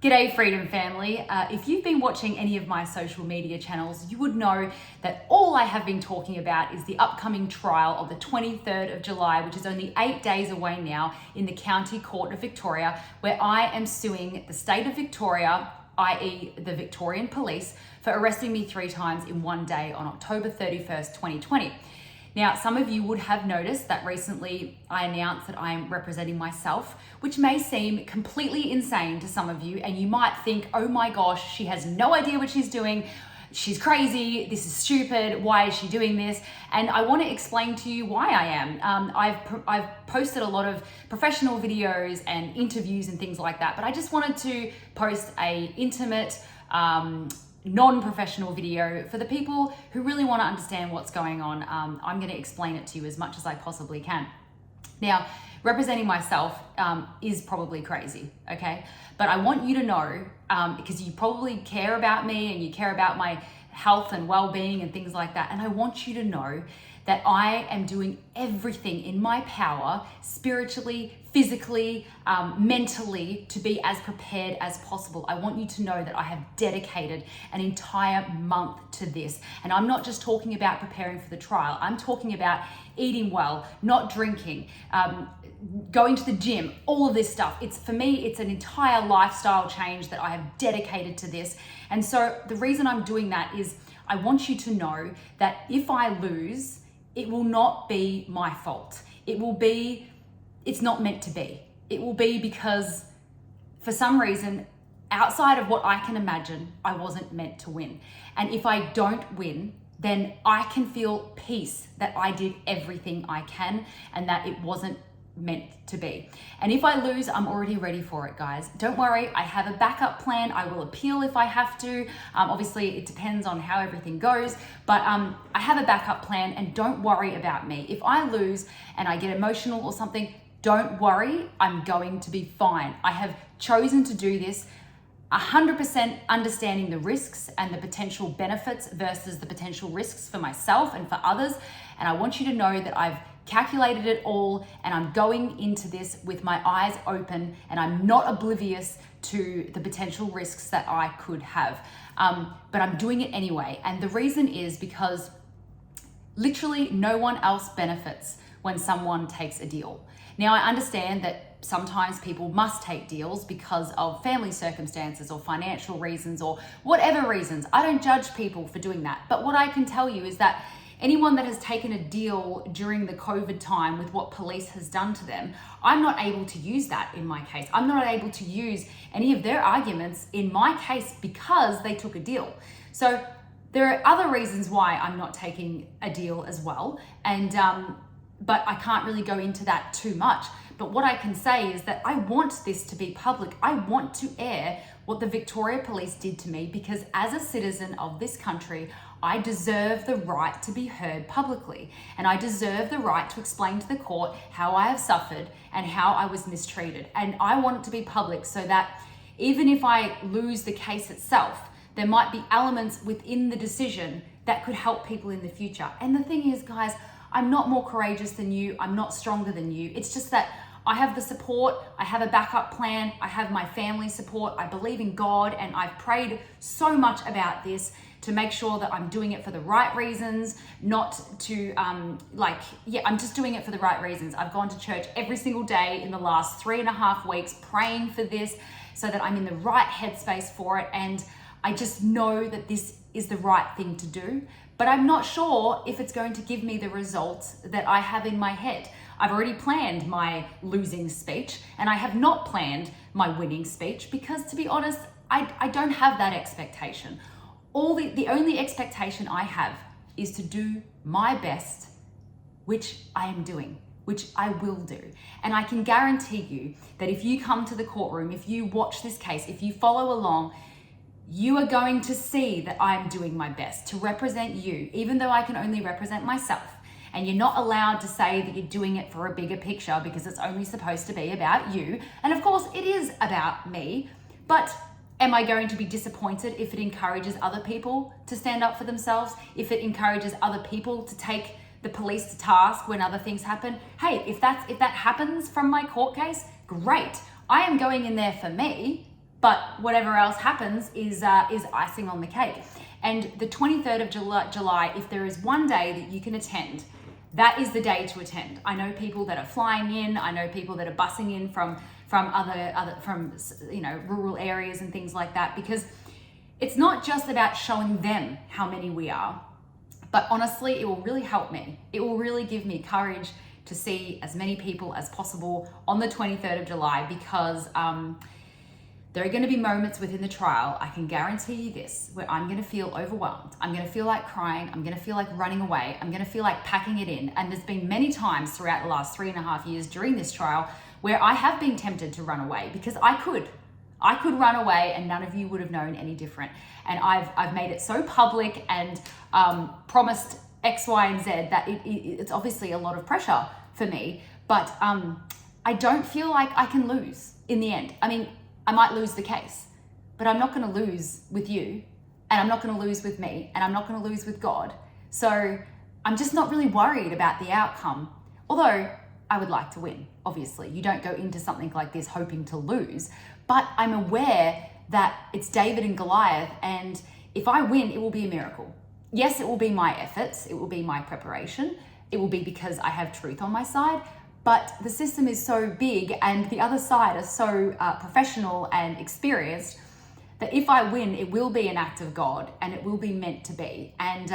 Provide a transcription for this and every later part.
G'day Freedom Family. If you've been watching any of my social media channels, you would know that all I have been talking about is the upcoming trial of the 23rd of July, which is only 8 days away now, in the County Court of Victoria, where I am suing the state of Victoria, i.e. the Victorian Police, for arresting me 3 times in one day on October 31st, 2020. Now, some of you would have noticed that recently I announced that I am representing myself, which may seem completely insane to some of you, and you might think, oh my gosh, she has no idea what she's doing. She's crazy. This is stupid. Why is she doing this? And I want to explain to you why I am. I've posted a lot of professional videos and interviews and things like that, but I just wanted to post a intimate, non-professional video for the people who really want to understand what's going on. I'm going to explain it to you as much as I possibly can. Now, representing myself is probably crazy, okay? But I want you to know, because you probably care about me and you care about my health and well-being and things like that, and I want you to know that I am doing everything in my power, spiritually, physically, mentally, to be as prepared as possible. I want you to know that I have dedicated an entire month to this. And I'm not just talking about preparing for the trial. I'm talking about eating well, not drinking, going to the gym, all of this stuff. For me, it's an entire lifestyle change that I have dedicated to this. And so the reason I'm doing that is I want you to know that if I lose, it will not be my fault. It's not meant to be. It will be because for some reason, outside of what I can imagine, I wasn't meant to win. And if I don't win, then I can feel peace that I did everything I can and that it wasn't meant to be. And if I lose, I'm already ready for it, guys. Don't worry, I have a backup plan. I will appeal if I have to. Obviously, it depends on how everything goes, but I have a backup plan, and don't worry about me. If I lose and I get emotional or something, don't worry, I'm going to be fine. I have chosen to do this 100% understanding the risks and the potential benefits versus the potential risks for myself and for others. And I want you to know that I've calculated it all, and I'm going into this with my eyes open, and I'm not oblivious to the potential risks that I could have. But I'm doing it anyway. And the reason is because literally no one else benefits when someone takes a deal. Now, I understand that sometimes people must take deals because of family circumstances or financial reasons or whatever reasons. I don't judge people for doing that. But what I can tell you is that anyone that has taken a deal during the COVID time with what police has done to them, I'm not able to use that in my case. I'm not able to use any of their arguments in my case because they took a deal. So there are other reasons why I'm not taking a deal as well. And but I can't really go into that too much. But what I can say is that I want this to be public. I want to air what the Victoria Police did to me because as a citizen of this country, I deserve the right to be heard publicly. And I deserve the right to explain to the court how I have suffered and how I was mistreated. And I want it to be public so that even if I lose the case itself, there might be elements within the decision that could help people in the future. And the thing is, guys, I'm not more courageous than you. I'm not stronger than you. It's just that I have the support. I have a backup plan. I have my family support. I believe in God, and I've prayed so much about this to make sure that I'm doing it for the right reasons, not to I'm just doing it for the right reasons. I've gone to church every single day in the last 3.5 weeks praying for this so that I'm in the right headspace for it. And I just know that this is the right thing to do, but I'm not sure if it's going to give me the results that I have in my head. I've already planned my losing speech, and I have not planned my winning speech because, to be honest, I don't have that expectation. The only expectation I have is to do my best, which I am doing, which I will do. And I can guarantee you that if you come to the courtroom, if you watch this case, if you follow along, you are going to see that I'm doing my best to represent you, even though I can only represent myself. And you're not allowed to say that you're doing it for a bigger picture because it's only supposed to be about you. And of course, it is about me. But am I going to be disappointed if it encourages other people to stand up for themselves? If it encourages other people to take the police to task when other things happen? Hey, if that happens from my court case, great. I am going in there for me. but whatever else happens is icing on the cake. And the 23rd of July, if there is one day that you can attend, that is the day to attend. I know people that are flying in. I know people that are busing in from rural areas and things like that, because it's not just about showing them how many we are, but honestly, it will really help me. It will really give me courage to see as many people as possible on the 23rd of July, because there are going to be moments within the trial, I can guarantee you this, where I'm going to feel overwhelmed. I'm going to feel like crying. I'm going to feel like running away. I'm going to feel like packing it in. And there's been many times throughout the last 3.5 years during this trial where I have been tempted to run away, because I could run away and none of you would have known any different. And I've made it so public and promised X, Y, and Z that it's obviously a lot of pressure for me, but I don't feel like I can lose in the end. I mean, I might lose the case, but I'm not going to lose with you, and I'm not going to lose with me, and I'm not going to lose with God. So I'm just not really worried about the outcome, although I would like to win. Obviously, you don't go into something like this hoping to lose, but I'm aware that it's David and Goliath, and if I win, it will be a miracle. Yes, it will be my efforts, it will be my preparation, it will be because I have truth on my side, but the system is so big and the other side are so professional and experienced that if I win, it will be an act of God and it will be meant to be. And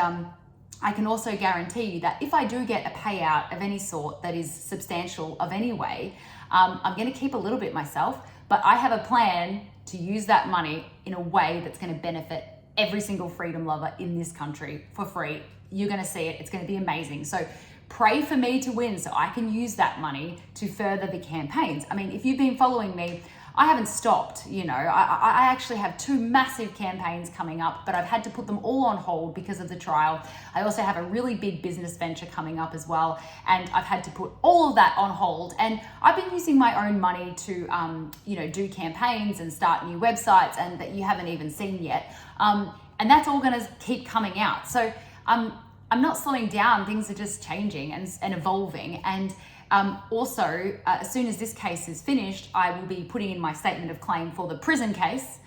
I can also guarantee you that if I do get a payout of any sort that is substantial of any way, I'm going to keep a little bit myself, but I have a plan to use that money in a way that's going to benefit every single freedom lover in this country for free. You're going to see it. It's going to be amazing. So pray for me to win so I can use that money to further the campaigns. I mean, if you've been following me, I haven't stopped, you know. I actually have 2 massive campaigns coming up, but I've had to put them all on hold because of the trial. I also have a really big business venture coming up as well, and I've had to put all of that on hold. And I've been using my own money to, do campaigns and start new websites, and that you haven't even seen yet. And that's all going to keep coming out. So I'm not slowing down. Things are just changing and evolving. And also, as soon as this case is finished, I will be putting in my statement of claim for the prison case.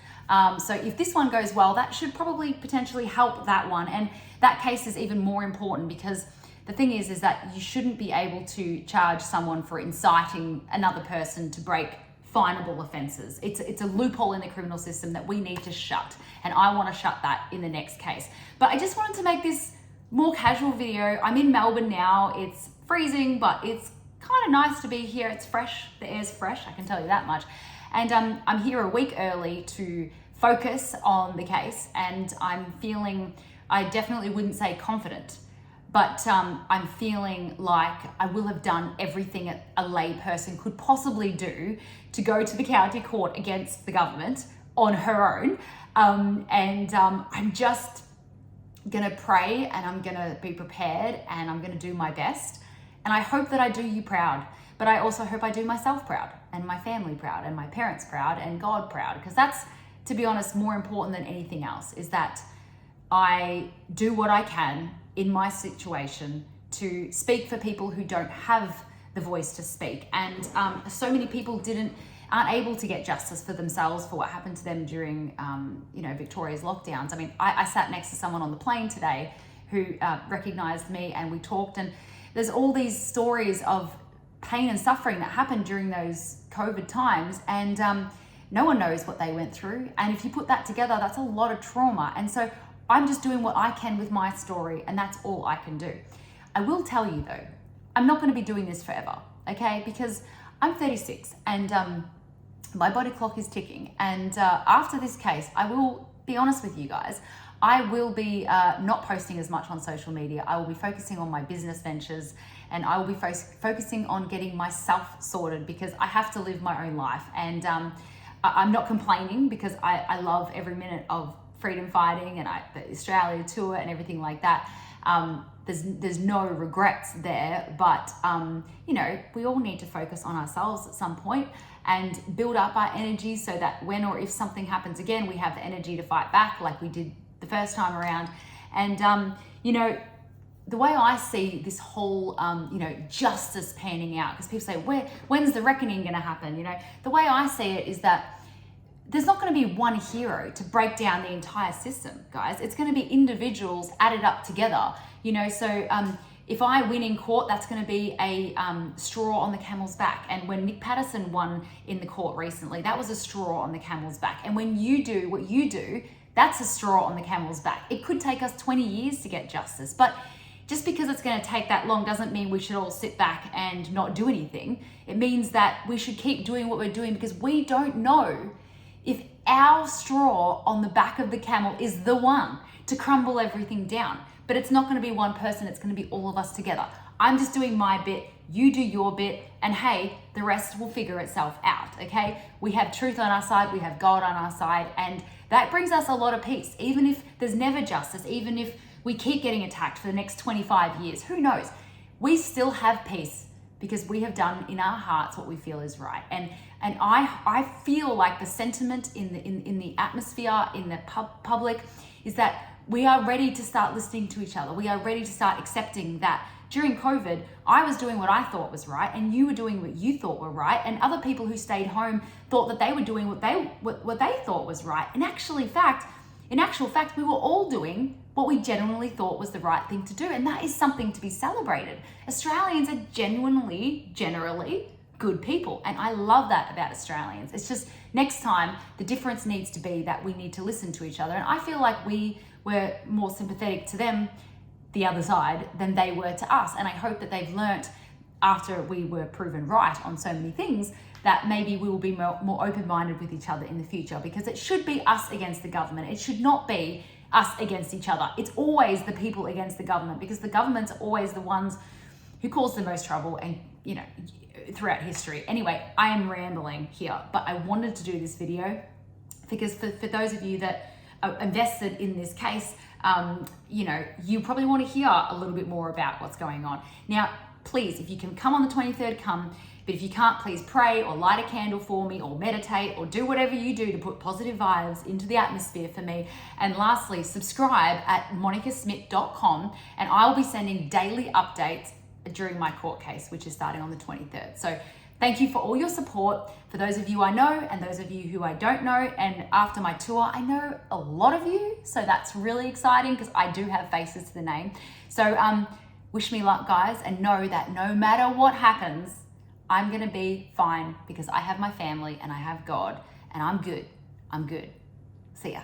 So if this one goes well, that should probably potentially help that one. And that case is even more important, because the thing is that you shouldn't be able to charge someone for inciting another person to break finable offences. It's a loophole in the criminal system that we need to shut. And I want to shut that in the next case. But I just wanted to make this more casual video. I'm in Melbourne now. It's freezing, but it's kind of nice to be here. It's fresh. The air's fresh, I can tell you that much. And I'm here a week early to focus on the case, and I'm feeling, I definitely wouldn't say confident, but I'm feeling like I will have done everything a lay person could possibly do to go to the county court against the government on her own. I'm just gonna pray, and I'm gonna be prepared, and I'm gonna do my best. And I hope that I do you proud, but I also hope I do myself proud, and my family proud, and my parents proud, and God proud, because that's, to be honest, more important than anything else, is that I do what I can in my situation to speak for people who don't have the voice to speak. And so many people aren't able to get justice for themselves for what happened to them during Victoria's lockdowns. I mean, I sat next to someone on the plane today who recognized me, and we talked, and there's all these stories of pain and suffering that happened during those COVID times, and no one knows what they went through. And if you put that together, that's a lot of trauma. And so I'm just doing what I can with my story, and that's all I can do. I will tell you though, I'm not going to be doing this forever, okay? Because I'm 36 and my body clock is ticking. And after this case, I will be honest with you guys, I will be not posting as much on social media. I will be focusing on my business ventures, and I will be focusing on getting myself sorted, because I have to live my own life. And I'm not complaining, because I love every minute of freedom fighting and the Australia tour and everything like that. There's no regrets there, but we all need to focus on ourselves at some point and build up our energy, so that when or if something happens again, we have the energy to fight back like we did the first time around. And the way I see this whole justice panning out, because people say, when's the reckoning going to happen? The way I see it is that there's not going to be one hero to break down the entire system, guys. It's going to be individuals added up together, you know. So if I win in court, that's going to be a straw on the camel's back. And when Nick Patterson won in the court recently, that was a straw on the camel's back. And when you do what you do, that's a straw on the camel's back. It could take us 20 years to get justice, but just because it's going to take that long doesn't mean we should all sit back and not do anything. It means that we should keep doing what we're doing, because we don't know if our straw on the back of the camel is the one to crumble everything down. But it's not going to be one person, it's going to be all of us together. I'm just doing my bit, you do your bit, and hey, the rest will figure itself out, okay? We have truth on our side, we have God on our side, and that brings us a lot of peace. Even if there's never justice, even if we keep getting attacked for the next 25 years, who knows? We still have peace because we have done in our hearts what we feel is right. And I feel like the sentiment in the atmosphere, in the public, is that we are ready to start listening to each other. We are ready to start accepting that during COVID, I was doing what I thought was right, and you were doing what you thought were right, and other people who stayed home thought that they were doing what they thought was right. In actual fact, we were all doing what we genuinely thought was the right thing to do, and that is something to be celebrated. Australians are generally good people, and I love that about Australians. It's just next time the difference needs to be that we need to listen to each other, and I feel like we were more sympathetic to them, the other side, than they were to us. And I hope that they've learnt, after we were proven right on so many things, that maybe we will be more open-minded with each other in the future, because it should be us against the government. It should not be us against each other. It's always the people against the government, because the government's always the ones who cause the most trouble, and you know, throughout history. Anyway, I am rambling here, but I wanted to do this video because for those of you that are invested in this case, you know, you probably want to hear a little bit more about what's going on. Now, please, if you can come on the 23rd, come. But if you can't, please pray or light a candle for me or meditate or do whatever you do to put positive vibes into the atmosphere for me. And lastly, subscribe at monicasmith.com, and I'll be sending daily updates during my court case, which is starting on the 23rd. So thank you for all your support. For those of you I know and those of you who I don't know, and after my tour, I know a lot of you. So that's really exciting because I do have faces to the name. So wish me luck, guys, and know that no matter what happens, I'm going to be fine because I have my family and I have God, and I'm good. I'm good. See ya.